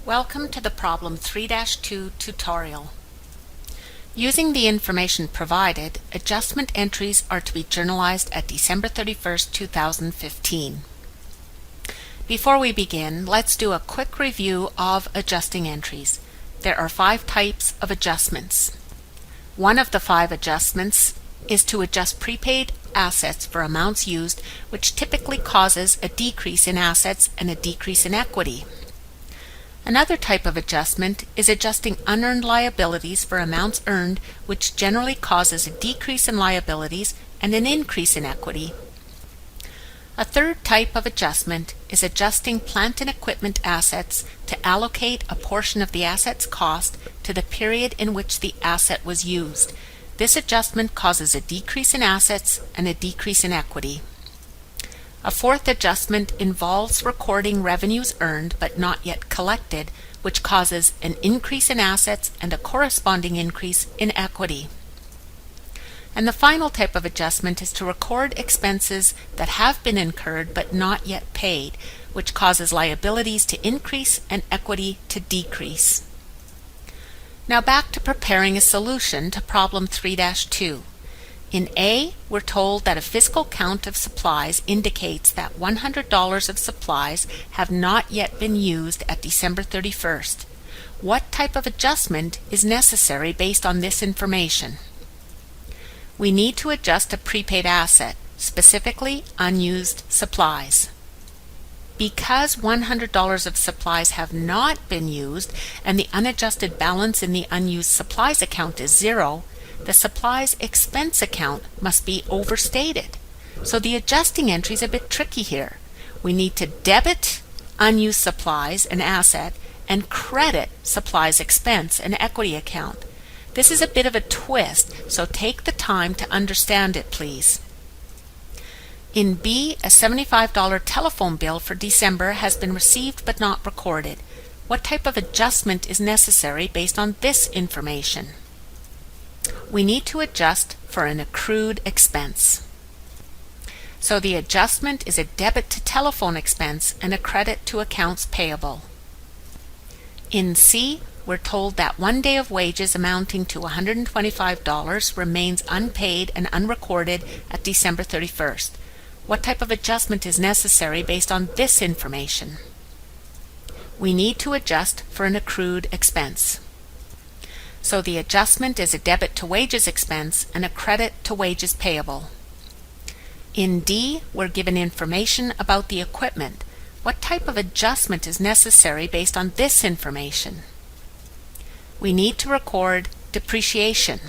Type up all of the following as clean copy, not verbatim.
Welcome to the Problem 3-2 tutorial. Using the information provided, adjustment entries are to be journalized at December 31st, 2015. Before we begin, let's do a quick review of adjusting entries. There are 5 types of adjustments. One of the 5 adjustments is to adjust prepaid assets for amounts used, which typically causes a decrease in assets and a decrease in equity. Another type of adjustment is adjusting unearned liabilities for amounts earned, which generally causes a decrease in liabilities and an increase in equity. A third type of adjustment is adjusting plant and equipment assets to allocate a portion of the asset's cost to the period in which the asset was used. This adjustment causes a decrease in assets and a decrease in equity. A fourth adjustment involves recording revenues earned but not yet collected, which causes an increase in assets and a corresponding increase in equity. And the final type of adjustment is to record expenses that have been incurred but not yet paid, which causes liabilities to increase and equity to decrease. Now back to preparing a solution to problem 3-2. In A, we're told that a fiscal count of supplies indicates that $100 of supplies have not yet been used at December 31st. What type of adjustment is necessary based on this information? We need to adjust a prepaid asset, specifically unused supplies. Because $100 of supplies have not been used and the unadjusted balance in the unused supplies account is 0, the supplies expense account must be overstated. So the adjusting entry is a bit tricky here. We need to debit unused supplies, an asset, and credit supplies expense, an equity account. This is a bit of a twist, so take the time to understand it, please. In B, a $75 telephone bill for December has been received but not recorded. What type of adjustment is necessary based on this information? We need to adjust for an accrued expense. So the adjustment is a debit to telephone expense and a credit to accounts payable. In C, we're told that 1 day of wages amounting to $125 remains unpaid and unrecorded at December 31st. What type of adjustment is necessary based on this information? We need to adjust for an accrued expense. So the adjustment is a debit to wages expense and a credit to wages payable. In D, we're given information about the equipment. What type of adjustment is necessary based on this information? We need to record depreciation.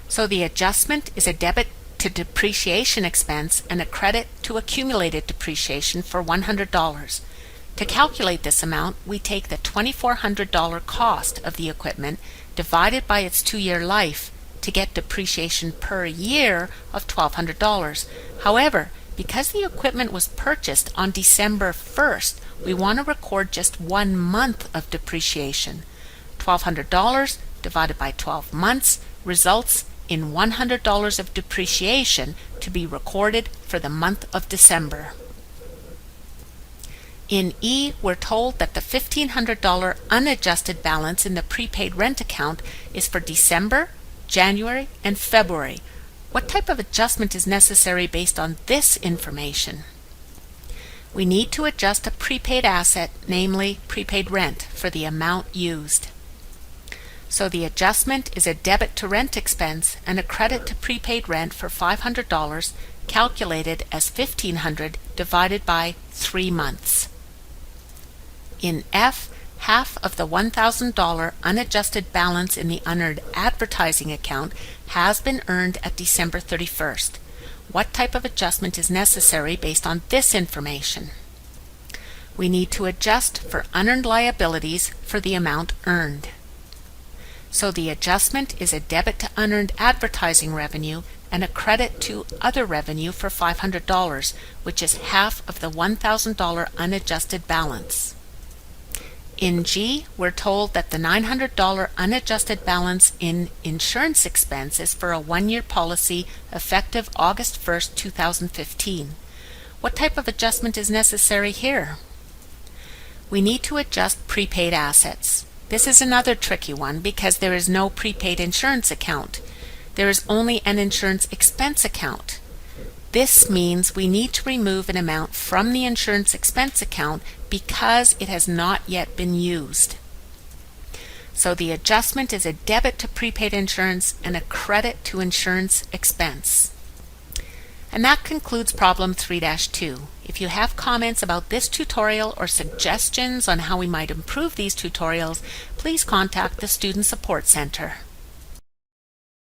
So the adjustment is a debit to depreciation expense and a credit to accumulated depreciation for $100. To calculate this amount, we take the $2,400 cost of the equipment divided by its 2-year life to get depreciation per year of $1,200. However, because the equipment was purchased on December 1st, we want to record just 1 month of depreciation. $1,200 divided by 12 months results in $100 of depreciation to be recorded for the month of December. In E, we're told that the $1,500 unadjusted balance in the prepaid rent account is for December, January, and February. What type of adjustment is necessary based on this information? We need to adjust a prepaid asset, namely prepaid rent, for the amount used. So the adjustment is a debit to rent expense and a credit to prepaid rent for $500, calculated as $1,500 divided by 3 months. In F, half of the $1,000 unadjusted balance in the unearned advertising account has been earned at December 31st. What type of adjustment is necessary based on this information? We need to adjust for unearned liabilities for the amount earned. So the adjustment is a debit to unearned advertising revenue and a credit to other revenue for $500, which is half of the $1,000 unadjusted balance. In G, we're told that the $900 unadjusted balance in insurance expense is for a 1-year policy effective August 1st, 2015. What type of adjustment is necessary here? We need to adjust prepaid assets. This is another tricky one because there is no prepaid insurance account. There is only an insurance expense account. This means we need to remove an amount from the insurance expense account because it has not yet been used. So the adjustment is a debit to prepaid insurance and a credit to insurance expense. And that concludes problem 3-2. If you have comments about this tutorial or suggestions on how we might improve these tutorials, please contact the Student Support Center.